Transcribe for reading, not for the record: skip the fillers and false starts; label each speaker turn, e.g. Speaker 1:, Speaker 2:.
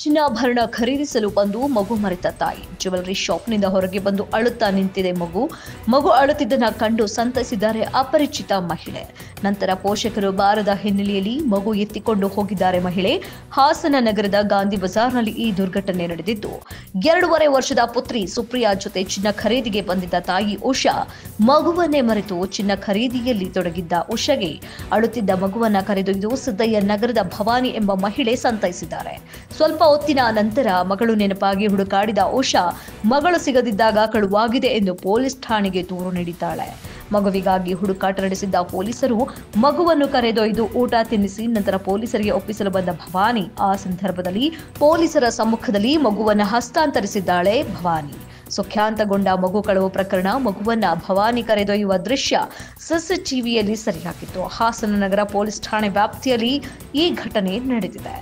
Speaker 1: ಚಿನ್ನಾಭರಣ ಖರೀದಿಸಲು ಬಂದು ಮಗು ಮರೆತ ತಾಯಿ. ಜ್ಯುವೆಲರಿ ಶಾಪ್ನಿಂದ ಹೊರಗೆ ಬಂದು ಅಳುತ್ತಾ ನಿಂತಿದೆ ಮಗು ಅಳುತ್ತಿದ್ದನ್ನ ಕಂಡು ಸಂತೈಸಿದ್ದಾರೆ ಅಪರಿಚಿತ ಮಹಿಳೆ. ನಂತರ ಪೋಷಕರು ಬಾರದ ಹಿನ್ನೆಲೆಯಲ್ಲಿ ಮಗು ಎತ್ತಿಕೊಂಡು ಹೋಗಿದ್ದಾರೆ ಮಹಿಳೆ. ಹಾಸನ ನಗರದ ಗಾಂಧಿ ಬಜಾರ್ನಲ್ಲಿ ಈ ದುರ್ಘಟನೆ ನಡೆದಿದ್ದು, 2.5 ವರ್ಷದ ಪುತ್ರಿ ಸುಪ್ರಿಯಾ ಜೊತೆ ಚಿನ್ನ ಖರೀದಿಗೆ ಬಂದಿದ್ದ ತಾಯಿ ಉಷಾ ಮಗುವನ್ನೇ ಮರೆತು ಚಿನ್ನ ಖರೀದಿಯಲ್ಲಿ ತೊಡಗಿದ್ದ ಉಷಾಗೆ ಅಳುತ್ತಿದ್ದ ಮಗುವನ್ನ ಕರೆದೊಯ್ದು ಸಿದ್ದಯ್ಯ ನಗರದ ಭವಾನಿ ಎಂಬ ಮಹಿಳೆ ಸಂತೈಸಿದ್ದಾರೆ. ಸ್ವಲ್ಪ ಹೊತ್ತಿನ ನಂತರ ಮಗಳು ನೆನಪಾಗಿ ಹುಡುಕಾಡಿದ ಉಷಾ ಮಗಳು ಸಿಗದಿದ್ದಾಗ ಕಳುವಾಗಿದೆ ಎಂದು ಪೊಲೀಸ್ ಠಾಣೆಗೆ ದೂರು ನೀಡಿದ್ದಾಳೆ. ಮಗುವಿಗಾಗಿ ಹುಡುಕಾಟ ನಡೆಸಿದ್ದ ಪೊಲೀಸರು ಮಗುವನ್ನು ಕರೆದೊಯ್ದು ಊಟ ತಿನ್ನಿಸಿ ನಂತರ ಪೊಲೀಸರಿಗೆ ಒಪ್ಪಿಸಲು ಬಂದ ಭವಾನಿ ಆ ಸಂದರ್ಭದಲ್ಲಿ ಪೊಲೀಸರ ಸಮ್ಮುಖದಲ್ಲಿ ಮಗುವನ್ನು ಹಸ್ತಾಂತರಿಸಿದ್ದಾಳೆ ಭವಾನಿ. ಸುಖ್ಯಾಂತಗೊಂಡ ಮಗು ಕಳವು ಪ್ರಕರಣ ಮಗುವನ್ನ ಭವಾನಿ ಕರೆದೊಯ್ಯುವ ದೃಶ್ಯ ಸಿಸಿಟಿವಿಯಲ್ಲಿ ಸೆರೆಯಾಗಿತ್ತು. ಹಾಸನ ನಗರ ಪೊಲೀಸ್ ಠಾಣೆ ವ್ಯಾಪ್ತಿಯಲ್ಲಿ ಈ ಘಟನೆ ನಡೆದಿದೆ.